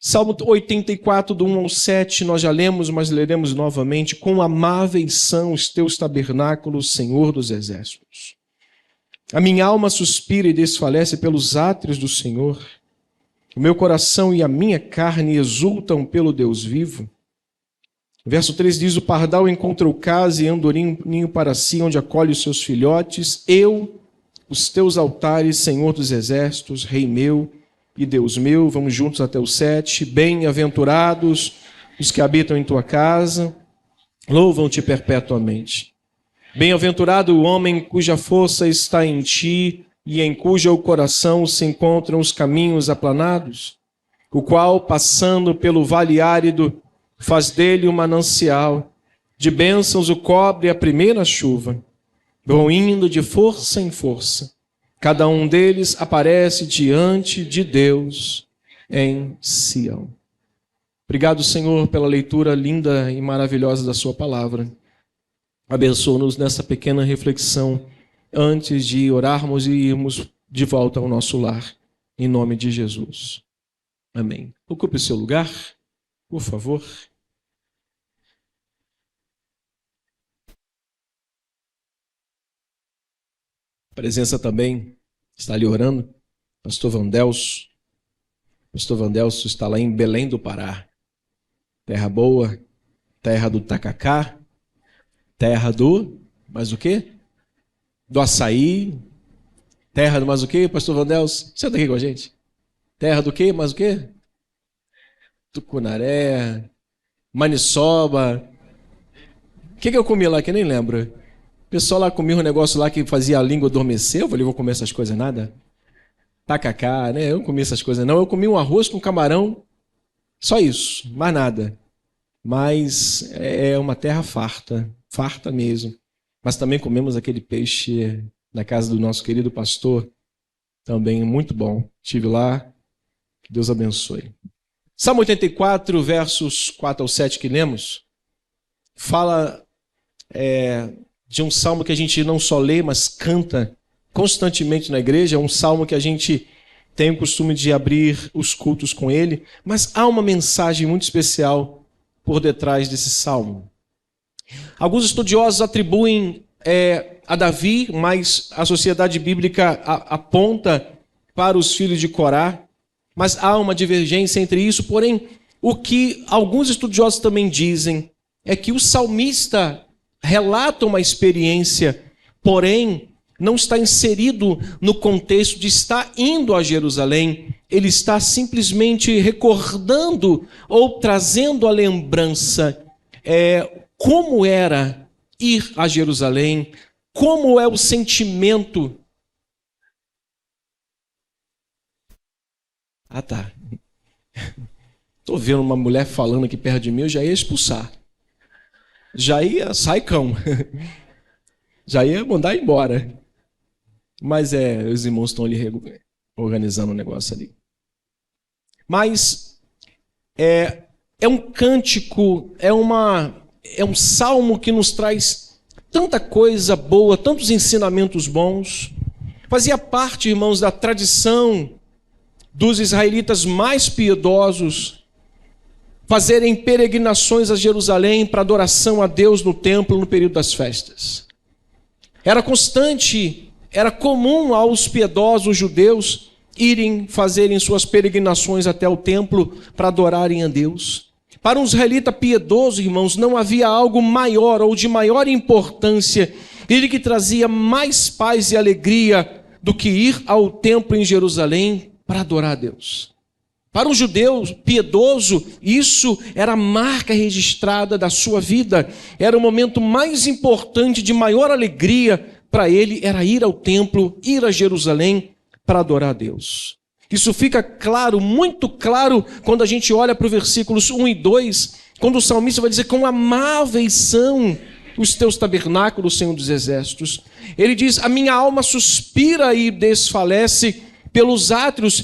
Salmo 84, do 1 ao 7, nós já lemos, mas leremos novamente. Quão amáveis são os teus tabernáculos, Senhor dos exércitos. A minha alma suspira e desfalece pelos átrios do Senhor. O meu coração e a minha carne exultam pelo Deus vivo. Verso 3 diz, o pardal encontrou casa e andorinho para si, onde acolhe os seus filhotes. Eu, os teus altares, Senhor dos exércitos, Rei meu e Deus meu. Vamos juntos até o 7. Bem-aventurados os que habitam em tua casa, louvam-te perpetuamente. Bem-aventurado o homem cuja força está em ti e em cujo coração se encontram os caminhos aplanados, o qual, passando pelo vale árido, faz dele um manancial, de bênçãos o cobre a primeira chuva, vão indo de força em força. Cada um deles aparece diante de Deus em Sião. Obrigado, Senhor, pela leitura linda e maravilhosa da sua palavra. Abençoa-nos nessa pequena reflexão antes de orarmos e irmos de volta ao nosso lar, em nome de Jesus. Amém. Ocupe o seu lugar, por favor. A presença também está ali orando, Pastor Vandelso. Pastor Vandelso está lá em Belém do Pará. Terra boa, terra do tacacá, terra do, mais o quê? Do açaí, terra do mais o quê, Pastor Vandelso? Senta aqui com a gente. Terra do quê, mais o quê? Tucunaré, maniçoba. O que eu comi lá que eu nem lembro? O pessoal lá comia um negócio lá que fazia a língua adormecer. Eu falei, vou comer essas coisas nada? Tacacá, né? Eu não comi essas coisas não. Eu comi um arroz com camarão, só isso, mais nada. Mas é uma terra farta, farta mesmo. Mas também comemos aquele peixe na casa do nosso querido pastor, também muito bom. Estive lá, que Deus abençoe. Salmo 84, versos 4 ao 7 que lemos, fala de um salmo que a gente não só lê, mas canta constantemente na igreja. É um salmo que a gente tem o costume de abrir os cultos com ele, mas há uma mensagem muito especial por detrás desse salmo. Alguns estudiosos atribuem a Davi, mas a sociedade bíblica aponta para os filhos de Corá, mas há uma divergência entre isso. Porém, o que alguns estudiosos também dizem é que o salmista relata uma experiência, porém não está inserido no contexto de estar indo a Jerusalém. Ele está simplesmente recordando ou trazendo a lembrança como era ir a Jerusalém, como é o sentimento. Ah, tá. Estou vendo uma mulher falando aqui perto de mim, eu já ia expulsar. Já ia, sai cão. Já ia mandar embora. Mas os irmãos estão ali organizando o negócio ali. Mas é um cântico, é um salmo que nos traz tanta coisa boa, tantos ensinamentos bons. Fazia parte, irmãos, da tradição dos israelitas mais piedosos fazerem peregrinações a Jerusalém para adoração a Deus no templo no período das festas. Era constante, era comum aos piedosos judeus fazerem suas peregrinações até o templo para adorarem a Deus. Para um israelita piedoso, irmãos, não havia algo maior ou de maior importância, ele que trazia mais paz e alegria do que ir ao templo em Jerusalém para adorar a Deus. Para um judeu piedoso, isso era a marca registrada da sua vida. Era o momento mais importante, de maior alegria para ele, era ir ao templo, ir a Jerusalém para adorar a Deus. Isso fica claro, muito claro, quando a gente olha para os versículos 1 e 2, quando o salmista vai dizer quão amáveis são os teus tabernáculos, Senhor dos exércitos. Ele diz, a minha alma suspira e desfalece pelos átrios.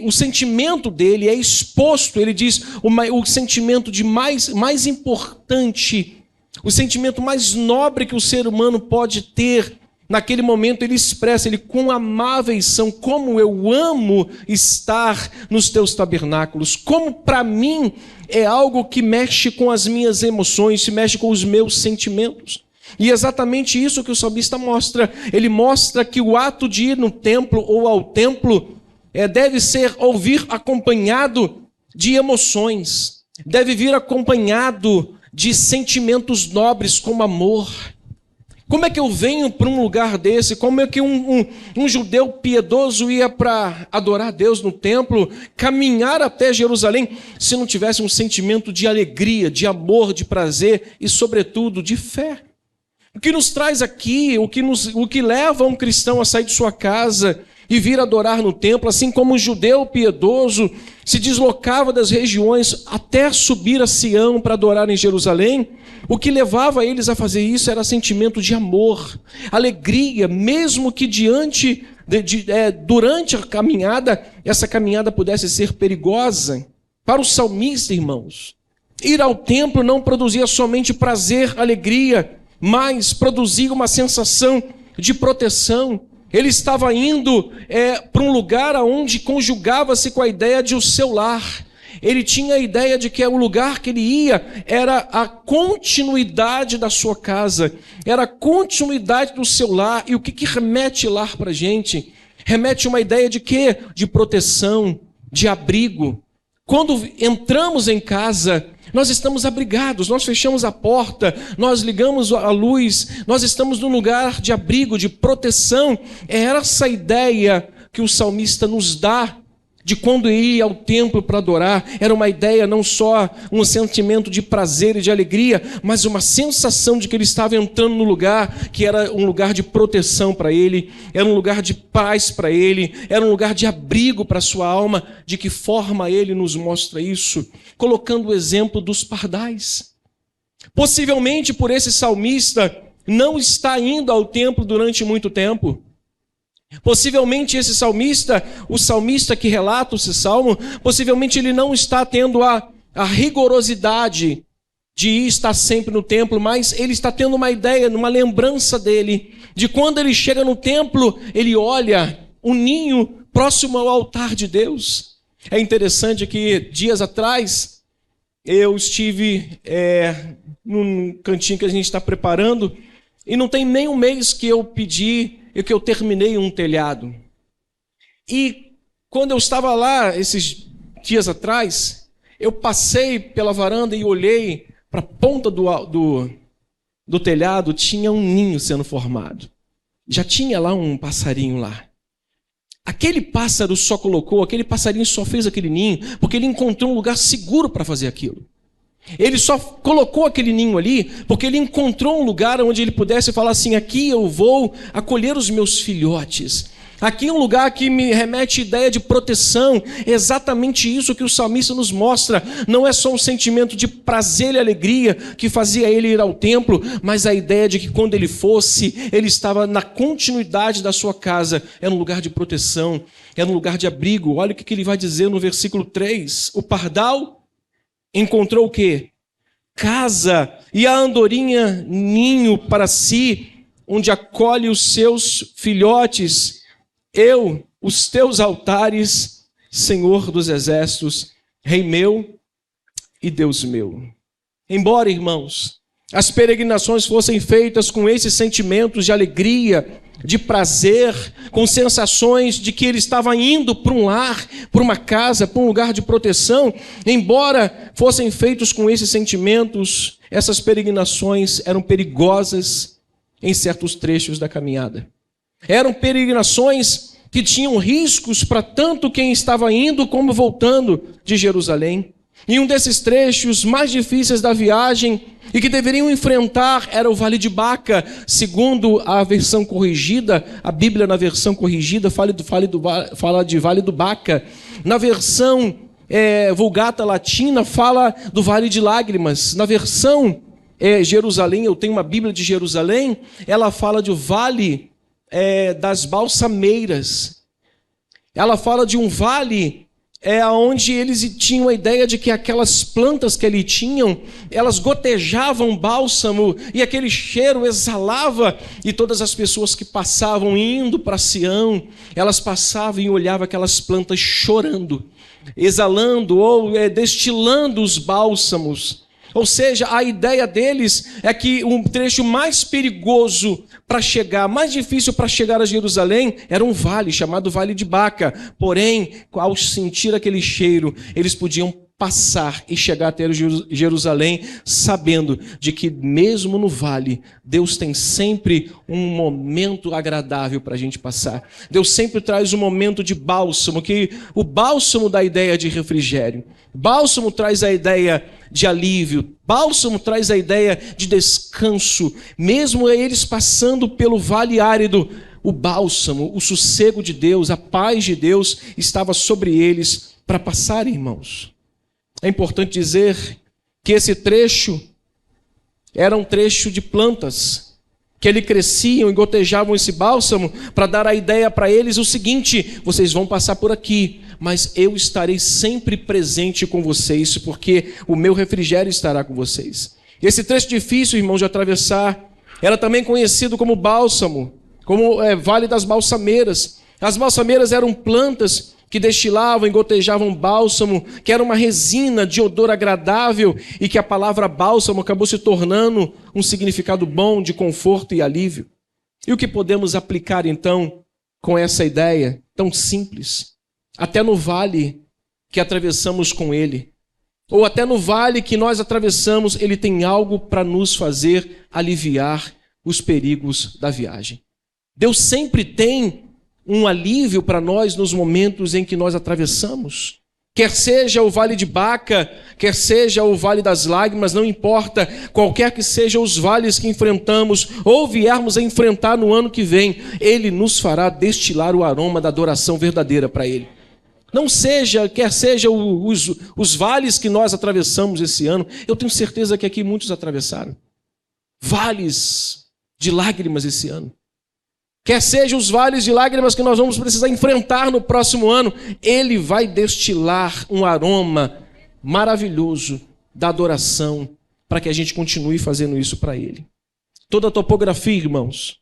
O sentimento dele é exposto. Ele diz o sentimento de mais importante, o sentimento mais nobre que o ser humano pode ter naquele momento ele expressa, ele com amáveis são, como eu amo estar nos teus tabernáculos, como para mim é algo que mexe com as minhas emoções, se mexe com os meus sentimentos. E é exatamente isso que o salmista mostra. Ele mostra que o ato de ir no templo ou ao templo deve ser ou vir acompanhado de emoções, deve vir acompanhado de sentimentos nobres como amor. Como é que eu venho para um lugar desse? Como é que um judeu piedoso ia para adorar a Deus no templo, caminhar até Jerusalém, se não tivesse um sentimento de alegria, de amor, de prazer e, sobretudo, de fé? O que nos traz aqui, o que leva um cristão a sair de sua casa e vir adorar no templo, assim como o judeu piedoso se deslocava das regiões até subir a Sião para adorar em Jerusalém, o que levava eles a fazer isso era sentimento de amor, alegria, mesmo que durante a caminhada, essa caminhada pudesse ser perigosa. Para o salmista, irmãos, ir ao templo não produzia somente prazer, alegria, mas produzia uma sensação de proteção. Ele estava indo para um lugar onde conjugava-se com a ideia de o seu lar. Ele tinha a ideia de que o lugar que ele ia era a continuidade da sua casa, era a continuidade do seu lar. E o que remete lar para a gente? Remete uma ideia de quê? De proteção, de abrigo. Quando entramos em casa, nós estamos abrigados, nós fechamos a porta, nós ligamos a luz, nós estamos num lugar de abrigo, de proteção. É essa ideia que o salmista nos dá de quando ia ao templo para adorar. Era uma ideia, não só um sentimento de prazer e de alegria, mas uma sensação de que ele estava entrando no lugar que era um lugar de proteção para ele, era um lugar de paz para ele, era um lugar de abrigo para a sua alma. De que forma ele nos mostra isso? Colocando o exemplo dos pardais. Possivelmente por esse salmista não está indo ao templo durante muito tempo. Possivelmente esse salmista, o salmista que relata esse salmo, possivelmente ele não está tendo a rigorosidade de estar sempre no templo, mas ele está tendo uma ideia, uma lembrança dele, de quando ele chega no templo, ele olha um ninho próximo ao altar de Deus. É interessante que dias atrás eu estive num cantinho que a gente está preparando, e não tem nem um mês que eu pedi e que eu terminei um telhado. E quando eu estava lá, esses dias atrás, eu passei pela varanda e olhei para a ponta do telhado, tinha um ninho sendo formado. Já tinha lá um passarinho lá. Aquele passarinho só fez aquele ninho porque ele encontrou um lugar seguro para fazer aquilo. Ele só colocou aquele ninho ali porque ele encontrou um lugar onde ele pudesse falar assim: aqui eu vou acolher os meus filhotes. Aqui é um lugar que me remete à ideia de proteção. É exatamente isso que o salmista nos mostra. Não é só um sentimento de prazer e alegria que fazia ele ir ao templo, mas a ideia de que quando ele fosse, ele estava na continuidade da sua casa. Era um lugar de proteção, era um lugar de abrigo. Olha o que ele vai dizer no versículo 3. O pardal encontrou o quê? Casa, e a andorinha ninho para si, onde acolhe os seus filhotes. Eu, os teus altares, Senhor dos exércitos, Rei meu e Deus meu. Embora, irmãos, as peregrinações fossem feitas com esses sentimentos de alegria, de prazer, com sensações de que ele estava indo para um lar, para uma casa, para um lugar de proteção, embora fossem feitos com esses sentimentos, essas peregrinações eram perigosas em certos trechos da caminhada. Eram peregrinações que tinham riscos para tanto quem estava indo como voltando de Jerusalém. E um desses trechos mais difíceis da viagem e que deveriam enfrentar era o Vale de Baca. Segundo a versão corrigida, a Bíblia na versão corrigida fala de Vale do Baca. Na versão Vulgata Latina fala do Vale de Lágrimas. Na versão Jerusalém, eu tenho uma Bíblia de Jerusalém, ela fala do Vale das Balsameiras. Ela fala de um vale é onde eles tinham a ideia de que aquelas plantas que ali tinham, elas gotejavam bálsamo e aquele cheiro exalava, e todas as pessoas que passavam indo para Sião, elas passavam e olhavam aquelas plantas chorando, exalando ou destilando os bálsamos. Ou seja, a ideia deles é que o trecho mais perigoso para chegar, mais difícil para chegar a Jerusalém, era um vale chamado Vale de Baca. Porém, ao sentir aquele cheiro, eles podiam passar e chegar até Jerusalém, sabendo de que mesmo no vale, Deus tem sempre um momento agradável para a gente passar. Deus sempre traz um momento de bálsamo, que o bálsamo dá a ideia de refrigério. Bálsamo traz a ideia de alívio. Bálsamo traz a ideia de descanso. Mesmo eles passando pelo vale árido, o bálsamo, o sossego de Deus, a paz de Deus estava sobre eles para passar, irmãos. É importante dizer que esse trecho era um trecho de plantas, que ele cresciam e gotejavam esse bálsamo para dar a ideia para eles o seguinte: vocês vão passar por aqui, mas eu estarei sempre presente com vocês, porque o meu refrigério estará com vocês. Esse trecho difícil, irmãos, de atravessar, era também conhecido como bálsamo, como Vale das Balsameiras. As balsameiras eram plantas que destilavam e gotejavam bálsamo, que era uma resina de odor agradável, e que a palavra bálsamo acabou se tornando um significado bom de conforto e alívio. E o que podemos aplicar então com essa ideia tão simples? Até no vale que atravessamos com ele, ou até no vale que nós atravessamos, ele tem algo para nos fazer aliviar os perigos da viagem. Deus sempre tem um alívio para nós nos momentos em que nós atravessamos. Quer seja o Vale de Baca, quer seja o Vale das Lágrimas, não importa, qualquer que sejam os vales que enfrentamos ou viermos a enfrentar no ano que vem, Ele nos fará destilar o aroma da adoração verdadeira para Ele. Não seja, quer seja os vales que nós atravessamos esse ano, eu tenho certeza que aqui muitos atravessaram vales de lágrimas esse ano. Quer seja os vales de lágrimas que nós vamos precisar enfrentar no próximo ano, Ele vai destilar um aroma maravilhoso da adoração para que a gente continue fazendo isso para Ele. Toda a topografia, irmãos,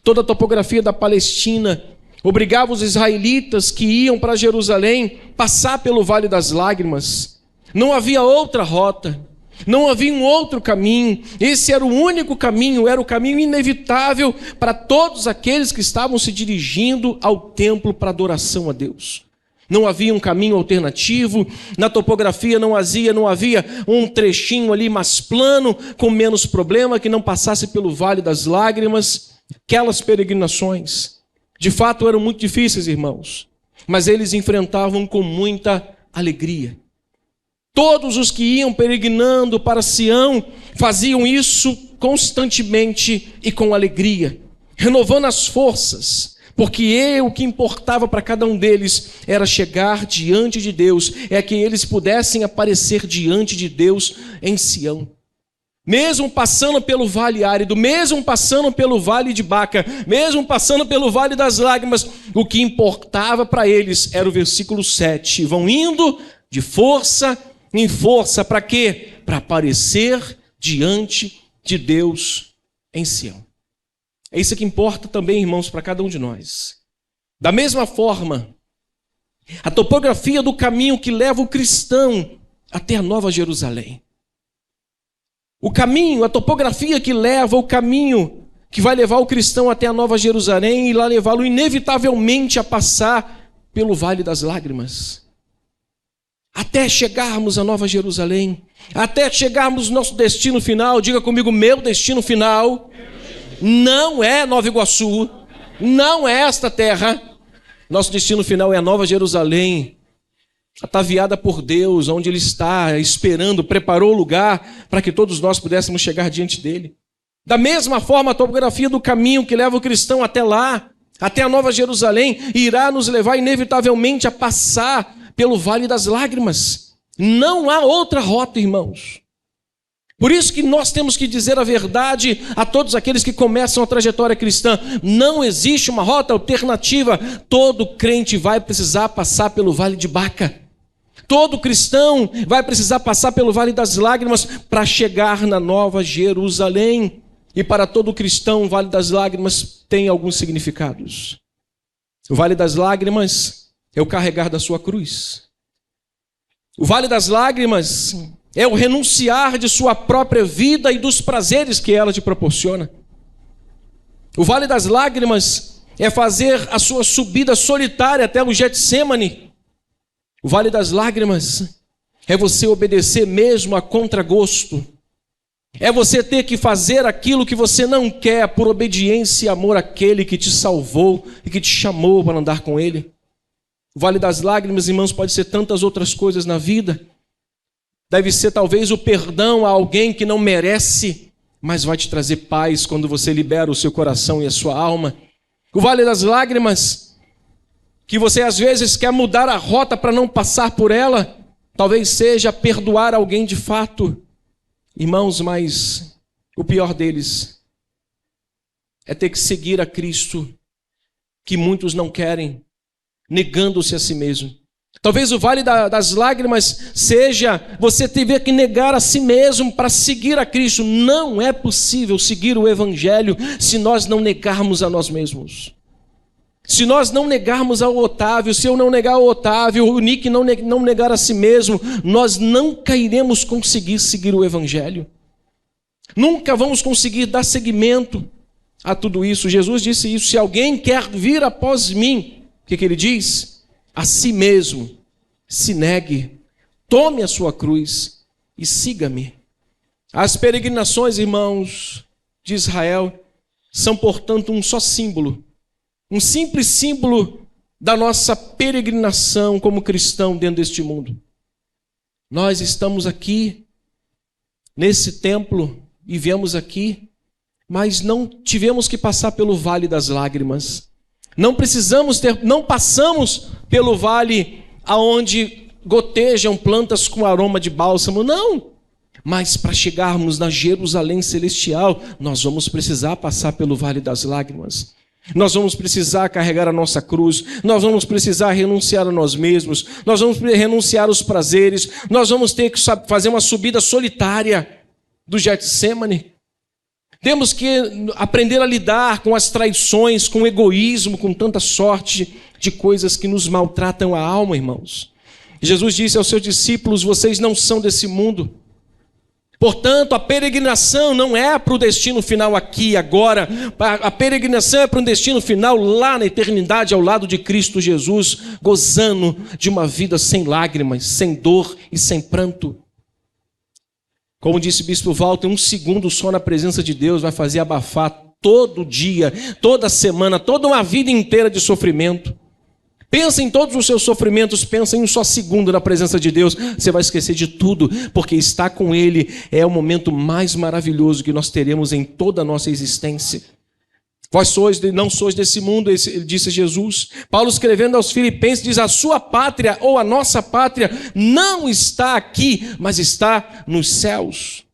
toda a topografia da Palestina obrigava os israelitas que iam para Jerusalém passar pelo Vale das Lágrimas. Não havia outra rota. Não havia um outro caminho, esse era o único caminho, era o caminho inevitável para todos aqueles que estavam se dirigindo ao templo para adoração a Deus. Não havia um caminho alternativo, na topografia não havia um trechinho ali mais plano, com menos problema, que não passasse pelo Vale das Lágrimas. Aquelas peregrinações, de fato, eram muito difíceis, irmãos, mas eles enfrentavam com muita alegria. Todos os que iam peregrinando para Sião faziam isso constantemente e com alegria, renovando as forças, porque o que importava para cada um deles era chegar diante de Deus, é que eles pudessem aparecer diante de Deus em Sião. Mesmo passando pelo vale árido, mesmo passando pelo vale de Baca, mesmo passando pelo vale das lágrimas, o que importava para eles era o versículo 7. Vão indo de força em força, para quê? Para aparecer diante de Deus em Sião. É isso que importa também, irmãos, para cada um de nós. Da mesma forma, a topografia do caminho que leva o cristão até a Nova Jerusalém. O caminho, a topografia que leva o caminho que vai levar o cristão até a Nova Jerusalém e lá levá-lo inevitavelmente a passar pelo Vale das Lágrimas. Até chegarmos à Nova Jerusalém, até chegarmos no nosso destino final. Diga comigo, meu destino final não é Nova Iguaçu, não é esta terra. Nosso destino final é a Nova Jerusalém, ataviada por Deus, onde Ele está esperando, preparou o lugar para que todos nós pudéssemos chegar diante dEle. Da mesma forma, a topografia do caminho que leva o cristão até lá, até a Nova Jerusalém, irá nos levar inevitavelmente a passar pelo Vale das Lágrimas. Não há outra rota, irmãos. Por isso que nós temos que dizer a verdade a todos aqueles que começam a trajetória cristã. Não existe uma rota alternativa. Todo crente vai precisar passar pelo Vale de Baca. Todo cristão vai precisar passar pelo Vale das Lágrimas para chegar na Nova Jerusalém. E para todo cristão, o Vale das Lágrimas tem alguns significados. O Vale das Lágrimas é o carregar da sua cruz. O Vale das Lágrimas é o renunciar de sua própria vida e dos prazeres que ela te proporciona. O Vale das Lágrimas é fazer a sua subida solitária até o Getsemane. O Vale das Lágrimas é você obedecer mesmo a contragosto. É você ter que fazer aquilo que você não quer por obediência e amor àquele que te salvou e que te chamou para andar com ele. O Vale das Lágrimas, irmãos, pode ser tantas outras coisas na vida. Deve ser talvez o perdão a alguém que não merece, mas vai te trazer paz quando você libera o seu coração e a sua alma. O Vale das Lágrimas, que você às vezes quer mudar a rota para não passar por ela, talvez seja perdoar alguém de fato. Irmãos, mas o pior deles é ter que seguir a Cristo, que muitos não querem, negando-se a si mesmo. Talvez o Vale das Lágrimas seja você ter que negar a si mesmo para seguir a Cristo. Não é possível seguir o Evangelho se nós não negarmos a nós mesmos. Se nós não negarmos ao Otávio, se eu não negar ao Otávio, o Nick não negar a si mesmo, nós nunca iremos conseguir seguir o Evangelho. Nunca vamos conseguir dar seguimento a tudo isso. Jesus disse isso: se alguém quer vir após mim, o que ele diz? A si mesmo, se negue, tome a sua cruz e siga-me. As peregrinações, irmãos, de Israel são, portanto, um só símbolo. Um simples símbolo da nossa peregrinação como cristão dentro deste mundo. Nós estamos aqui, nesse templo, e viemos aqui, mas não tivemos que passar pelo Vale das Lágrimas. Não passamos pelo vale aonde gotejam plantas com aroma de bálsamo, não. Mas para chegarmos na Jerusalém celestial, nós vamos precisar passar pelo Vale das Lágrimas. Nós vamos precisar carregar a nossa cruz, nós vamos precisar renunciar a nós mesmos, nós vamos renunciar aos prazeres, nós vamos ter que fazer uma subida solitária do Getsemane. Temos que aprender a lidar com as traições, com o egoísmo, com tanta sorte de coisas que nos maltratam a alma, irmãos. Jesus disse aos seus discípulos: vocês não são desse mundo. Portanto, a peregrinação não é para o destino final aqui, agora. A peregrinação é para um destino final lá na eternidade, ao lado de Cristo Jesus, gozando de uma vida sem lágrimas, sem dor e sem pranto. Como disse o bispo Walter, 1 segundo só na presença de Deus vai fazer abafar todo dia, toda semana, toda uma vida inteira de sofrimento. Pensa em todos os seus sofrimentos, pensa em um só segundo na presença de Deus, você vai esquecer de tudo, porque estar com Ele é o momento mais maravilhoso que nós teremos em toda a nossa existência. Vós não sois desse mundo, disse Jesus. Paulo, escrevendo aos Filipenses, diz: a sua pátria ou a nossa pátria não está aqui, mas está nos céus.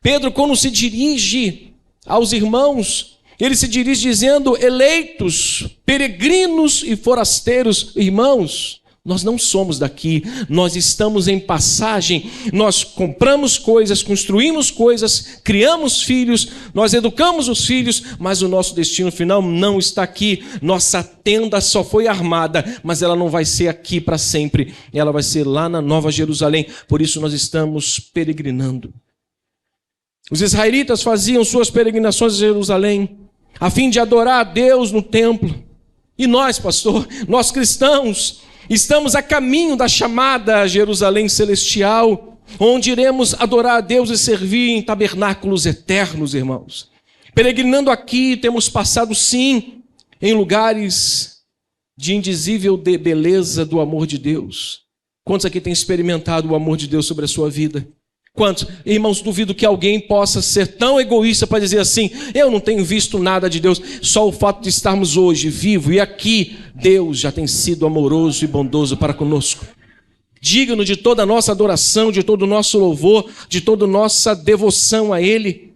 Pedro, quando se dirige aos irmãos, ele se dirige dizendo: eleitos, peregrinos e forasteiros. Irmãos, nós não somos daqui, nós estamos em passagem, nós compramos coisas, construímos coisas, criamos filhos, nós educamos os filhos, mas o nosso destino final não está aqui. Nossa tenda só foi armada, mas ela não vai ser aqui para sempre, ela vai ser lá na Nova Jerusalém. Por isso nós estamos peregrinando. Os israelitas faziam suas peregrinações a Jerusalém a fim de adorar a Deus no templo. E nós, pastor, nós cristãos, estamos a caminho da chamada Jerusalém celestial, onde iremos adorar a Deus e servir em tabernáculos eternos, irmãos. Peregrinando aqui, temos passado, sim, em lugares de indizível beleza do amor de Deus. Quantos aqui têm experimentado o amor de Deus sobre a sua vida? Quantos? Irmãos, duvido que alguém possa ser tão egoísta para dizer assim: eu não tenho visto nada de Deus. Só o fato de estarmos hoje vivos e aqui, Deus já tem sido amoroso e bondoso para conosco. Digno de toda a nossa adoração, de todo o nosso louvor, de toda a nossa devoção a Ele.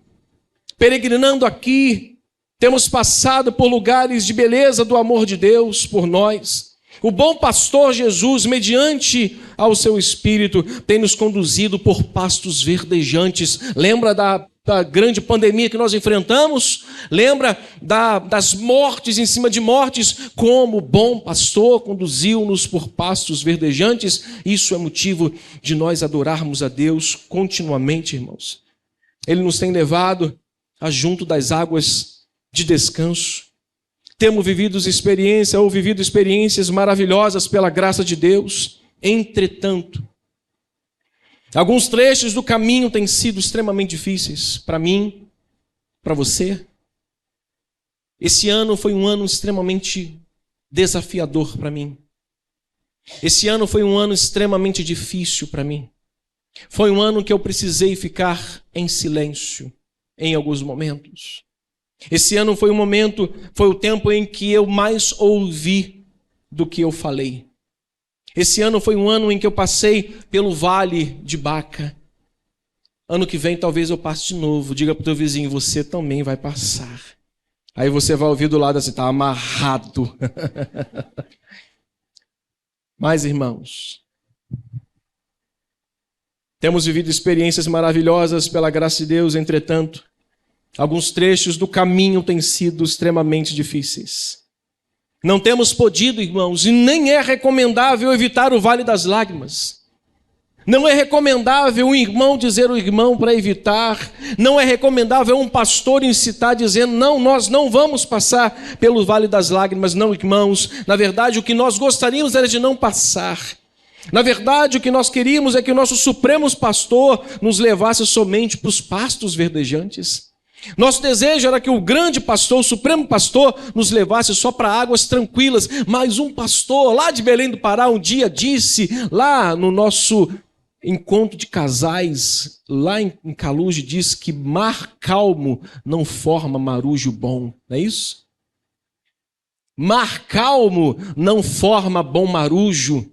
Peregrinando aqui, temos passado por lugares de beleza do amor de Deus por nós. O bom pastor Jesus, mediante ao seu Espírito, tem nos conduzido por pastos verdejantes. Lembra da grande pandemia que nós enfrentamos? Lembra das mortes em cima de mortes? Como o bom pastor conduziu-nos por pastos verdejantes. Isso é motivo de nós adorarmos a Deus continuamente, irmãos. Ele nos tem levado a junto das águas de descanso. Temos vivido experiências maravilhosas pela graça de Deus. Entretanto, alguns trechos do caminho têm sido extremamente difíceis para mim, para você. Esse ano foi um ano extremamente desafiador para mim. Esse ano foi um ano extremamente difícil para mim. Foi um ano que eu precisei ficar em silêncio em alguns momentos. Esse ano foi o tempo em que eu mais ouvi do que eu falei. Esse ano foi um ano em que eu passei pelo vale de Baca. Ano que vem talvez eu passe de novo. Diga para o teu vizinho, você também vai passar. Aí você vai ouvir do lado assim, está amarrado. Mas, irmãos, temos vivido experiências maravilhosas pela graça de Deus, entretanto, alguns trechos do caminho têm sido extremamente difíceis. Não temos podido, irmãos, e nem é recomendável evitar o vale das lágrimas. Não é recomendável um irmão dizer ao irmão para evitar. Não é recomendável um pastor incitar dizendo, não, nós não vamos passar pelo vale das lágrimas. Não, irmãos, na verdade o que nós gostaríamos era de não passar. Na verdade o que nós queríamos é que o nosso supremo pastor nos levasse somente para os pastos verdejantes. Nosso desejo era que o grande pastor, o supremo pastor, nos levasse só para águas tranquilas. Mas um pastor lá de Belém do Pará um dia disse, lá no nosso encontro de casais, lá em Caluge, disse que mar calmo não forma marujo bom. Não é isso? Mar calmo não forma bom marujo.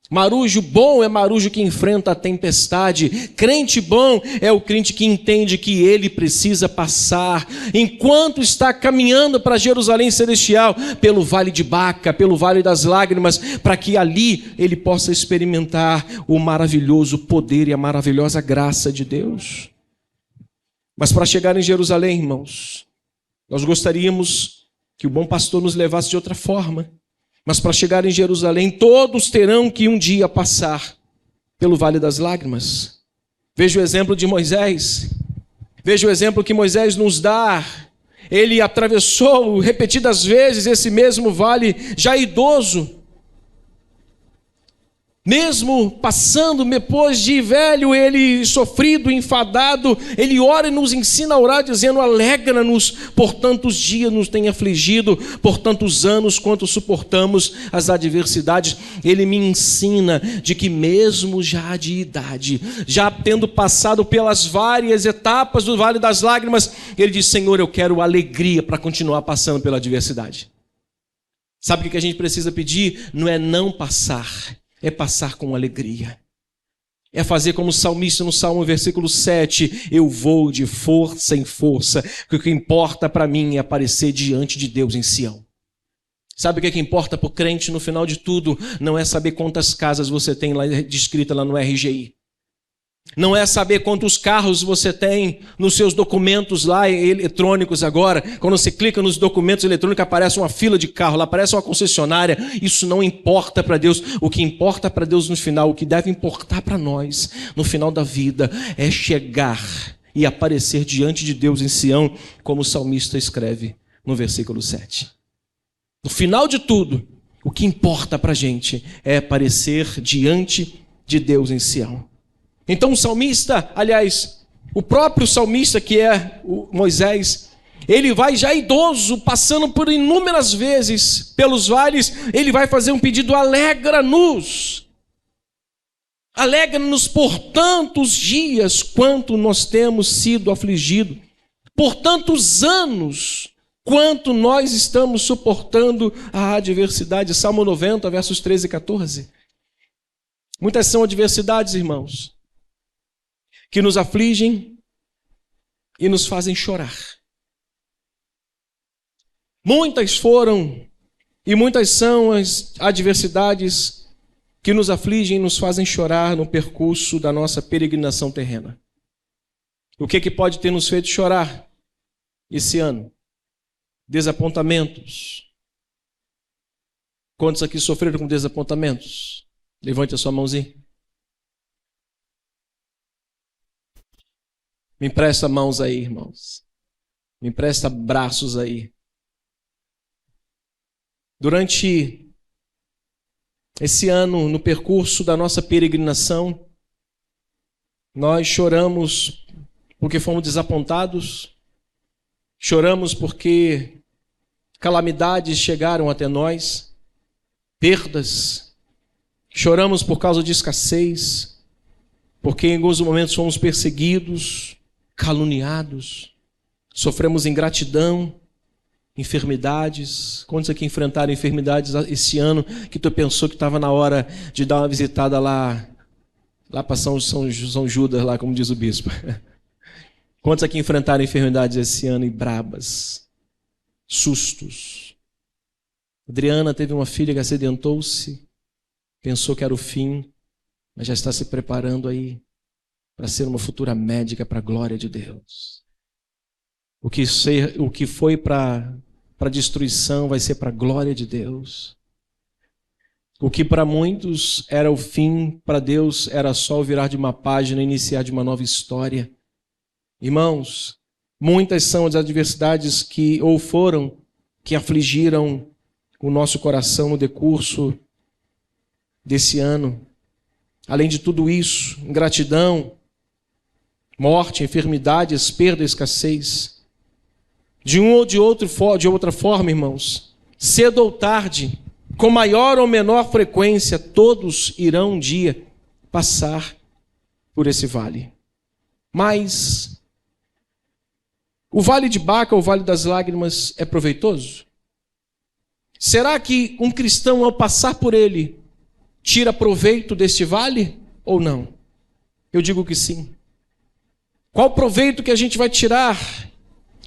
Marujo bom é marujo que enfrenta a tempestade. Crente bom é o crente que entende que ele precisa passar, enquanto está caminhando para Jerusalém celestial, pelo vale de Baca, pelo vale das lágrimas, para que ali ele possa experimentar o maravilhoso poder e a maravilhosa graça de Deus. Mas para chegar em Jerusalém, irmãos, nós gostaríamos que o bom pastor nos levasse de outra forma. Mas para chegar em Jerusalém, todos terão que um dia passar pelo Vale das Lágrimas. Veja o exemplo de Moisés. Veja o exemplo que Moisés nos dá. Ele atravessou repetidas vezes esse mesmo vale, já idoso. Mesmo passando, depois de velho, ele sofrido, enfadado, ele ora e nos ensina a orar, dizendo, alegra-nos, por tantos dias nos tem afligido, por tantos anos quanto suportamos as adversidades. Ele me ensina de que mesmo já de idade, já tendo passado pelas várias etapas do Vale das Lágrimas, ele diz, Senhor, eu quero alegria para continuar passando pela adversidade. Sabe o que a gente precisa pedir? Não é não passar, é passar com alegria. É fazer como o salmista no Salmo versículo 7, eu vou de força em força, porque o que importa para mim é aparecer diante de Deus em Sião. Sabe o que importa para o crente no final de tudo? Não é saber quantas casas você tem lá descrita lá no RGI. Não é saber quantos carros você tem nos seus documentos lá eletrônicos agora. Quando você clica nos documentos eletrônicos, aparece uma fila de carro, lá aparece uma concessionária. Isso não importa para Deus. O que importa para Deus no final, o que deve importar para nós no final da vida, é chegar e aparecer diante de Deus em Sião, como o salmista escreve no versículo 7. No final de tudo, o que importa para a gente é aparecer diante de Deus em Sião. Então o salmista, aliás, o próprio salmista que é o Moisés, ele vai já idoso, passando por inúmeras vezes pelos vales, ele vai fazer um pedido, alegra-nos por tantos dias quanto nós temos sido afligidos, por tantos anos quanto nós estamos suportando a adversidade. Salmo 90, versos 13 e 14. Muitas são adversidades, irmãos, que nos afligem e nos fazem chorar. Muitas foram E muitas são as adversidades que nos afligem e nos fazem chorar no percurso da nossa peregrinação terrena. O que pode ter nos feito chorar esse ano? Desapontamentos. Quantos aqui sofreram com desapontamentos? Levante a sua mãozinha. Me empresta mãos aí, irmãos. Me empresta braços aí. Durante esse ano, no percurso da nossa peregrinação, nós choramos porque fomos desapontados, choramos porque calamidades chegaram até nós, perdas, choramos por causa de escassez, porque em alguns momentos fomos perseguidos, caluniados, sofremos ingratidão, enfermidades. Quantos aqui enfrentaram enfermidades esse ano que tu pensou que estava na hora de dar uma visitada lá para São Judas, lá como diz o bispo? Quantos aqui enfrentaram enfermidades esse ano e brabas? Sustos. Adriana teve uma filha que acidentou-se, pensou que era o fim, mas já está se preparando aí para ser uma futura médica para a glória de Deus. O que foi para destruição vai ser para a glória de Deus. O que para muitos era o fim, para Deus era só o virar de uma página e iniciar de uma nova história. Irmãos, muitas são as adversidades que afligiram o nosso coração no decurso desse ano. Além de tudo isso, ingratidão, morte, enfermidades, perda, escassez. De um ou de outra forma, irmãos, cedo ou tarde, com maior ou menor frequência, todos irão um dia passar por esse vale. Mas o vale de Baca, o vale das lágrimas, é proveitoso? Será que um cristão, ao passar por ele, tira proveito deste vale ou não? Eu digo que sim. Qual proveito que a gente vai tirar?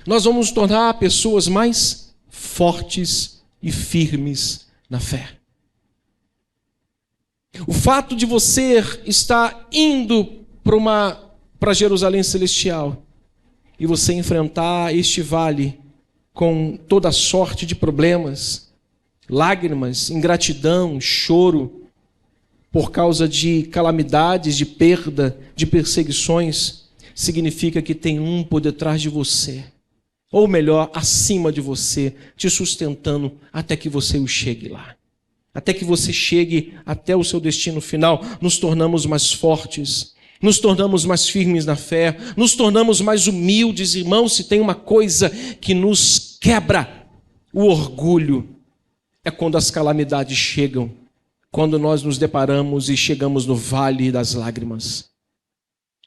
Nós vamos nos tornar pessoas mais fortes e firmes na fé. O fato de você estar indo para Jerusalém Celestial e você enfrentar este vale com toda sorte de problemas, lágrimas, ingratidão, choro, por causa de calamidades, de perda, de perseguições, significa que tem um por detrás de você, ou melhor, acima de você, te sustentando até que você chegue lá. Até que você chegue até o seu destino final, nos tornamos mais fortes, nos tornamos mais firmes na fé, nos tornamos mais humildes. Irmãos, se tem uma coisa que nos quebra o orgulho, é quando as calamidades chegam, quando nós nos deparamos e chegamos no vale das lágrimas.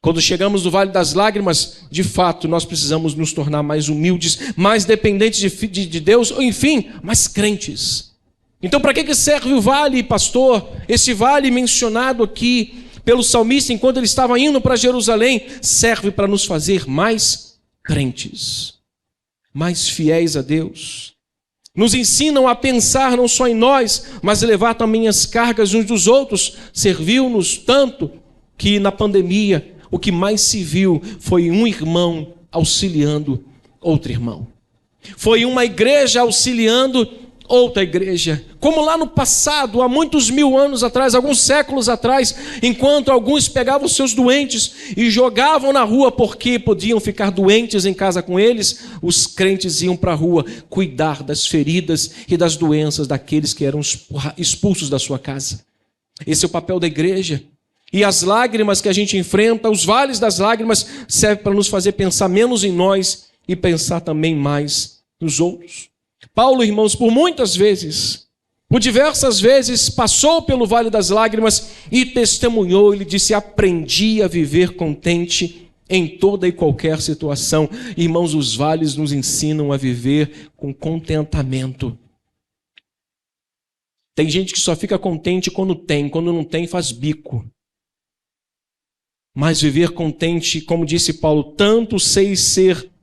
Quando chegamos no vale das lágrimas, de fato, nós precisamos nos tornar mais humildes, mais dependentes de Deus, ou enfim, mais crentes. Então, para que serve o vale, pastor? Esse vale mencionado aqui pelo salmista, enquanto ele estava indo para Jerusalém, serve para nos fazer mais crentes, mais fiéis a Deus. Nos ensinam a pensar não só em nós, mas a levar também as cargas uns dos outros. Serviu-nos tanto que na pandemia o que mais se viu foi um irmão auxiliando outro irmão. Foi uma igreja auxiliando outra igreja. Como lá no passado, há muitos mil anos atrás, alguns séculos atrás, enquanto alguns pegavam seus doentes e jogavam na rua porque podiam ficar doentes em casa com eles, os crentes iam para a rua cuidar das feridas e das doenças daqueles que eram expulsos da sua casa. Esse é o papel da igreja. E as lágrimas que a gente enfrenta, os vales das lágrimas, servem para nos fazer pensar menos em nós e pensar também mais nos outros. Paulo, irmãos, por diversas vezes, passou pelo vale das lágrimas e testemunhou. Ele disse: aprendi a viver contente em toda e qualquer situação. Irmãos, os vales nos ensinam a viver com contentamento. Tem gente que só fica contente quando não tem, faz bico. Mas viver contente, como disse Paulo, tanto sei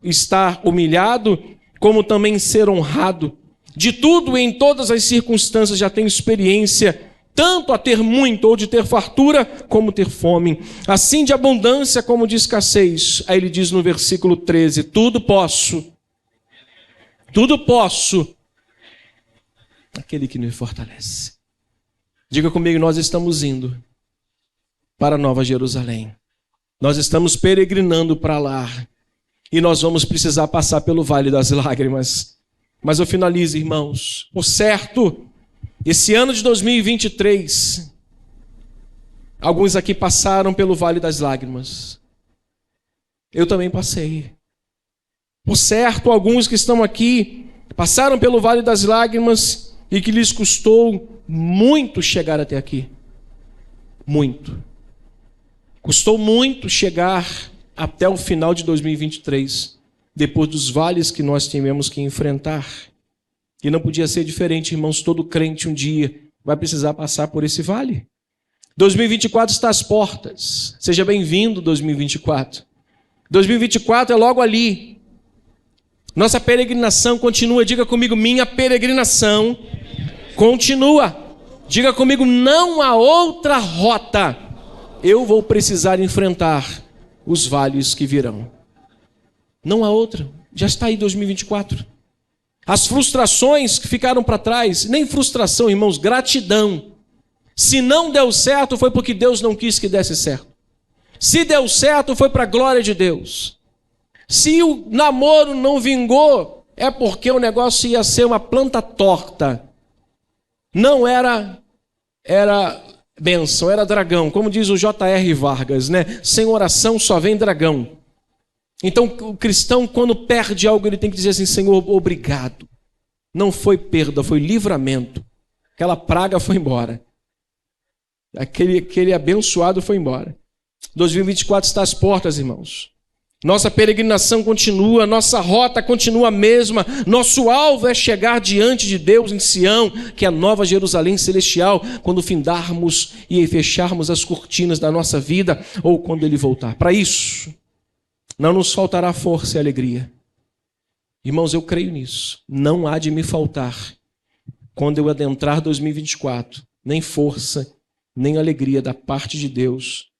estar humilhado, como também ser honrado. De tudo e em todas as circunstâncias já tenho experiência, tanto a ter muito ou de ter fartura, como ter fome. Assim de abundância como de escassez. Aí ele diz no versículo 13, tudo posso, aquele que me fortalece. Diga comigo, nós estamos indo para Nova Jerusalém. Nós estamos peregrinando para lá. E nós vamos precisar passar pelo Vale das Lágrimas. Mas eu finalizo, irmãos. Por certo, esse ano de 2023, alguns aqui passaram pelo Vale das Lágrimas. Eu também passei. Por certo, alguns que estão aqui passaram pelo Vale das Lágrimas e que lhes custou muito chegar até aqui. Muito. Custou muito chegar até o final de 2023, depois dos vales que nós tivemos que enfrentar. E não podia ser diferente, irmãos. Todo crente um dia vai precisar passar por esse vale. 2024 está às portas. Seja bem-vindo, 2024. 2024 é logo ali. Nossa peregrinação continua. Diga comigo, minha peregrinação continua. Diga comigo, não há outra rota. Eu vou precisar enfrentar os vales que virão. Não há outra. Já está aí 2024. As frustrações que ficaram para trás, nem frustração, irmãos, gratidão. Se não deu certo, foi porque Deus não quis que desse certo. Se deu certo, foi para a glória de Deus. Se o namoro não vingou, é porque o negócio ia ser uma planta torta. Não era bênção, era dragão. Como diz o J.R. Vargas, né? Sem oração só vem dragão. Então o cristão, quando perde algo, ele tem que dizer assim, Senhor, obrigado. Não foi perda, foi livramento. Aquela praga foi embora. Aquele abençoado foi embora. 2024 está às portas, irmãos. Nossa peregrinação continua, nossa rota continua a mesma. Nosso alvo é chegar diante de Deus em Sião, que é a nova Jerusalém celestial, quando findarmos e fecharmos as cortinas da nossa vida, ou quando Ele voltar. Para isso, não nos faltará força e alegria. Irmãos, eu creio nisso. Não há de me faltar, quando eu adentrar 2024, nem força, nem alegria da parte de Deus,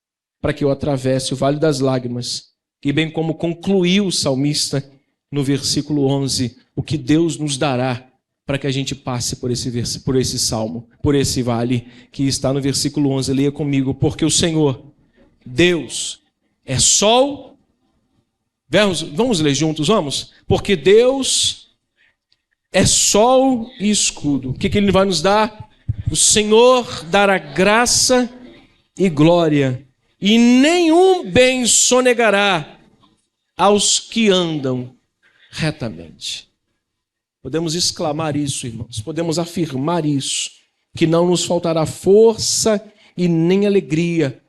para que eu atravesse o Vale das Lágrimas, e bem como concluiu o salmista no versículo 11, o que Deus nos dará para que a gente passe por esse salmo, por esse vale, que está no versículo 11. Leia comigo. Porque o Senhor, Deus, é sol. Vamos ler juntos, vamos? Porque Deus é sol e escudo. O que Ele vai nos dar? O Senhor dará graça e glória. E nenhum bem sonegará aos que andam retamente. Podemos exclamar isso, irmãos. Podemos afirmar isso. Que não nos faltará força e nem alegria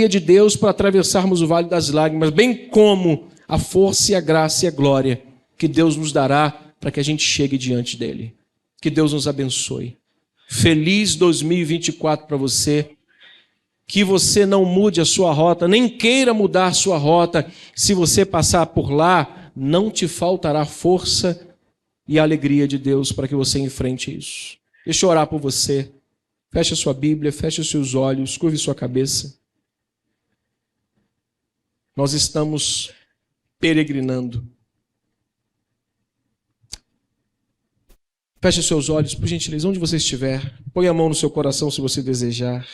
de Deus para atravessarmos o Vale das Lágrimas, bem como a força e a graça e a glória que Deus nos dará para que a gente chegue diante dEle. Que Deus nos abençoe. Feliz 2024 para você. Que você não mude a sua rota, nem queira mudar a sua rota. Se você passar por lá, não te faltará força e alegria de Deus para que você enfrente isso. Deixa eu orar por você. Feche a sua Bíblia, feche os seus olhos, curve sua cabeça. Nós estamos peregrinando. Feche os seus olhos, por gentileza, onde você estiver. Põe a mão no seu coração se você desejar.